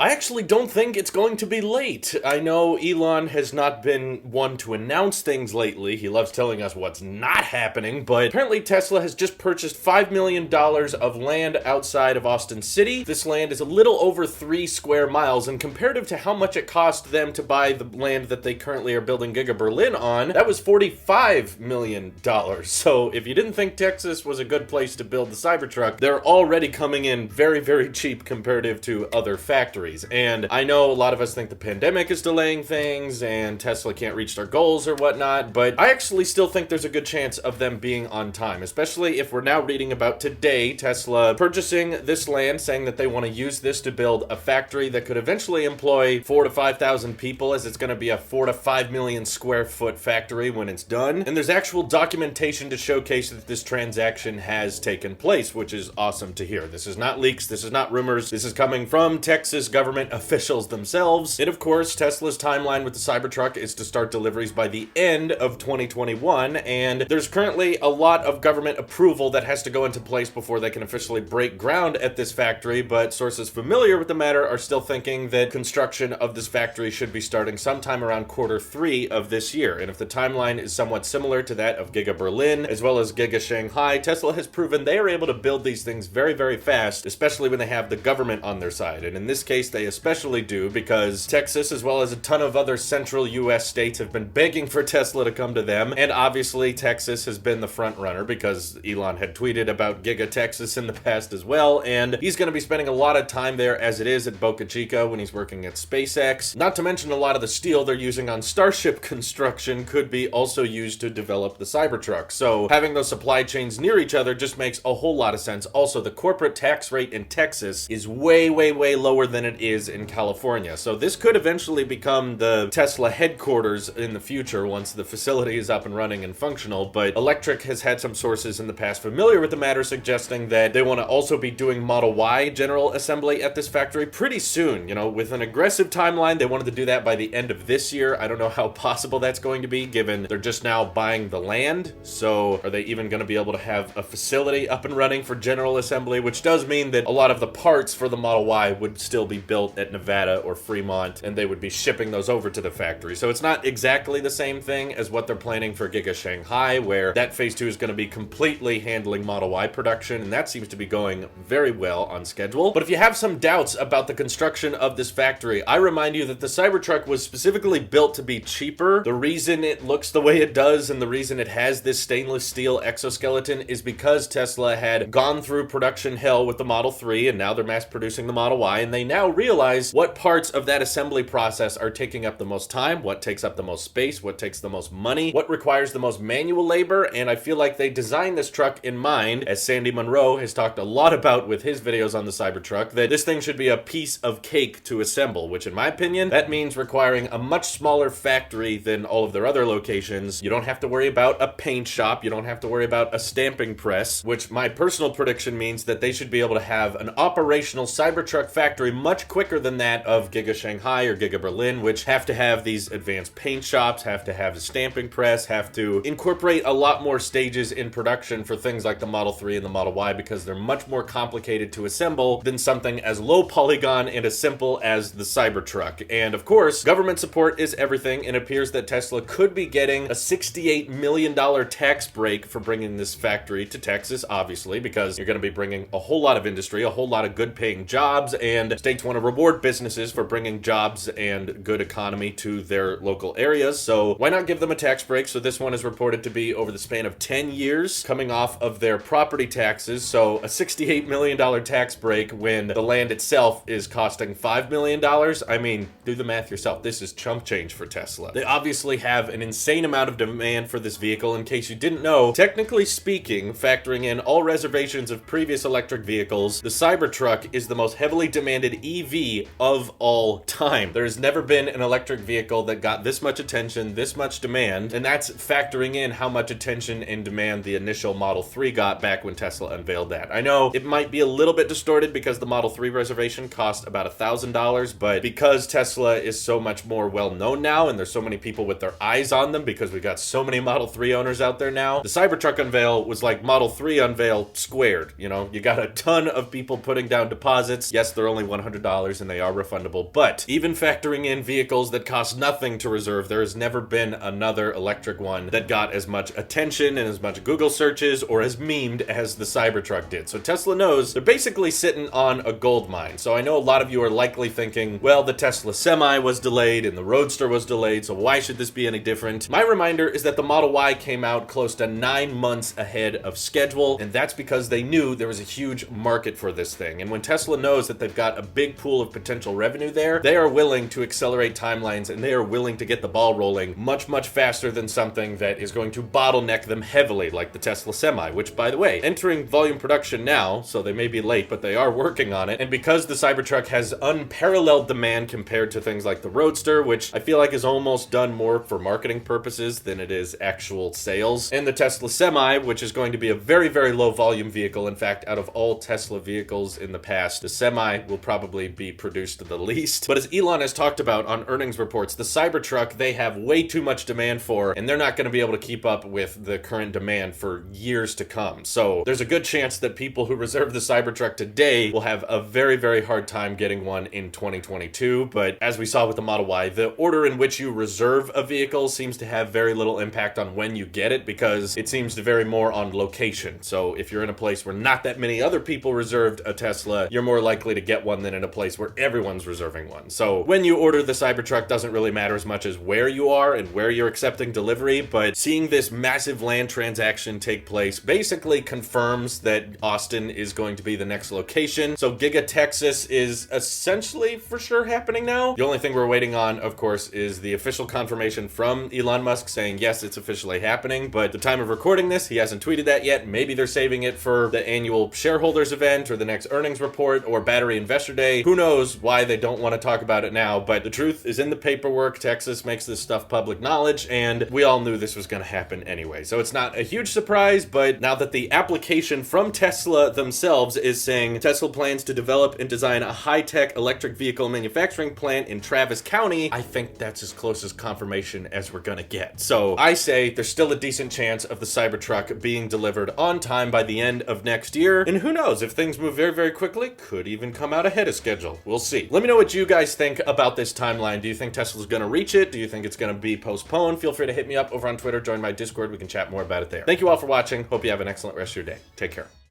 I actually don't think it's going to be late. I know Elon has not been one to announce things lately. He loves telling us what's not happening, but apparently Tesla has just purchased $5 million of land outside of Austin City. This land is a little over 3 square miles, and comparative to how much it cost them to buy the land that they currently are building Giga Berlin on, that was $45 million. So if you didn't think Texas was a good place to build the Cybertruck, they're already coming in very, very cheap comparative to other factories. And I know a lot of us think the pandemic is delaying things and Tesla can't reach their goals or whatnot, but I actually still think there's a good chance of them being on time, especially if we're now reading about today Tesla purchasing this land, saying that they want to use this to build a factory that could eventually employ 4,000 to 5,000 people, as it's going to be a 4 to 5 million square foot factory when it's done. And there's actual documentation to showcase that this transaction has taken place, which is awesome to hear. This is not leaks, this is not rumors, this is coming from Texas government officials themselves. And of course, Tesla's timeline with the Cybertruck is to start deliveries by the end of 2021, and there's currently a lot of government approval that has to go into place before they can officially break ground at this factory, but sources familiar with the matter are still thinking that construction of this factory should be starting sometime around Q3 of this year. And if the timeline is somewhat similar to that of Giga Berlin as well as Giga Shanghai, Tesla has proven they are able to build these things very, very fast, especially when they have the government on their side. And in this case, they especially do, because Texas, as well as a ton of other central US states, have been begging for Tesla to come to them. And obviously, Texas has been the front runner because Elon had tweeted about Giga Texas in the past as well. And he's going to be spending a lot of time there as it is at Boca Chica when he's working at SpaceX. Not to mention a lot of the steel they're using on Starship construction could be also used to develop the Cybertruck. So having those supply chains near each other just makes a whole lot of sense. Also, the corporate tax rate in Texas is way, way, way lower than it is in California. So this could eventually become the Tesla headquarters in the future once the facility is up and running and functional. But Electric has had some sources in the past familiar with the matter suggesting that they want to also be doing Model Y general assembly at this factory pretty soon. You know, with an aggressive timeline, they wanted to do that by the end of this year. I don't know how possible that's going to be given they're just now buying the land. So are they even going to be able to have a facility up and running for general assembly, which does mean that a lot of the parts for the Model Y would still be built at Nevada or Fremont, and they would be shipping those over to the factory. So it's not exactly the same thing as what they're planning for Giga Shanghai, where that phase 2 is going to be completely handling Model Y production, and that seems to be going very well on schedule. But if you have some doubts about the construction of this factory, I remind you that the Cybertruck was specifically built to be cheaper. The reason it looks the way it does and the reason it has this stainless steel exoskeleton is because Tesla had gone through production hell with the Model 3, and now they're mass producing the Model Y, and they now realize what parts of that assembly process are taking up the most time, what takes up the most space, what takes the most money, what requires the most manual labor. And I feel like they designed this truck in mind, as Sandy Munro has talked a lot about with his videos on the Cybertruck, that this thing should be a piece of cake to assemble, which in my opinion, that means requiring a much smaller factory than all of their other locations. You don't have to worry about a paint shop, you don't have to worry about a stamping press, which my personal prediction means that they should be able to have an operational Cybertruck factory much quicker than that of Giga Shanghai or Giga Berlin, which have to have these advanced paint shops, have to have a stamping press, have to incorporate a lot more stages in production for things like the Model 3 and the Model Y, because they're much more complicated to assemble than something as low polygon and as simple as the Cybertruck. And of course, government support is everything, and it appears that Tesla could be getting a $68 million tax break for bringing this factory to Texas, obviously, because you're going to be bringing a whole lot of industry, a whole lot of good paying jobs, and states want to reward businesses for bringing jobs and good economy to their local areas. So why not give them a tax break? So this one is reported to be over the span of 10 years coming off of their property taxes. So a $68 million tax break when the land itself is costing $5 million. I mean, do the math yourself. This is chump change for Tesla. They obviously have an insane amount of demand for this vehicle. In case you didn't know, technically speaking, factoring in all reservations of previous electric vehicles, the Cybertruck is the most heavily demanded EV of all time. There's never been an electric vehicle that got this much attention, this much demand, and that's factoring in how much attention and demand the initial Model 3 got back when Tesla unveiled that. I know it might be a little bit distorted because the Model 3 reservation cost about $1,000, but because Tesla is so much more well-known now and there's so many people with their eyes on them because we got so many Model 3 owners out there now, the Cybertruck unveil was like Model 3 unveil squared. You know, you got a ton of people putting down deposits. Yes, they're only $100 $1,000 and they are refundable. But even factoring in vehicles that cost nothing to reserve, there has never been another electric one that got as much attention and as much Google searches or as memed as the Cybertruck did. So Tesla knows they're basically sitting on a gold mine. So I know a lot of you are likely thinking, well, the Tesla Semi was delayed and the Roadster was delayed, so why should this be any different? My reminder is that the Model Y came out close to 9 months ahead of schedule, and that's because they knew there was a huge market for this thing. And when Tesla knows that they've got a big pool of potential revenue there, they are willing to accelerate timelines and they are willing to get the ball rolling much, much faster than something that is going to bottleneck them heavily, like the Tesla Semi, which, by the way, entering volume production now, so they may be late, but they are working on it. And because the Cybertruck has unparalleled demand compared to things like the Roadster, which I feel like is almost done more for marketing purposes than it is actual sales, and the Tesla Semi, which is going to be a very, very low volume vehicle. In fact, out of all Tesla vehicles in the past, the Semi will probably be produced the least. But as Elon has talked about on earnings reports, the Cybertruck they have way too much demand for, and they're not going to be able to keep up with the current demand for years to come. So there's a good chance that people who reserve the Cybertruck today will have a very, very hard time getting one in 2022. But as we saw with the Model Y, the order in which you reserve a vehicle seems to have very little impact on when you get it, because it seems to vary more on location. So if you're in a place where not that many other people reserved a Tesla, you're more likely to get one than in a place where everyone's reserving one. So when you order the Cybertruck doesn't really matter as much as where you are and where you're accepting delivery, but seeing this massive land transaction take place basically confirms that Austin is going to be the next location. So Giga Texas is essentially for sure happening now. The only thing we're waiting on, of course, is the official confirmation from Elon Musk saying, yes, it's officially happening. But at the time of recording this, he hasn't tweeted that yet. Maybe they're saving it for the annual shareholders event or the next earnings report or Battery Investor Day. Who knows why they don't want to talk about it now, but the truth is in the paperwork. Texas makes this stuff public knowledge, and we all knew this was going to happen anyway. So it's not a huge surprise, but now that the application from Tesla themselves is saying Tesla plans to develop and design a high-tech electric vehicle manufacturing plant in Travis County, I think that's as close as confirmation as we're going to get. So I say there's still a decent chance of the Cybertruck being delivered on time by the end of next year, and who knows, if things move very, very quickly, could even come out ahead of schedule. We'll see. Let me know what you guys think about this timeline. Do you think Tesla's going to reach it? Do you think it's going to be postponed? Feel free to hit me up over on Twitter, join my Discord. We can chat more about it there. Thank you all for watching. Hope you have an excellent rest of your day. Take care.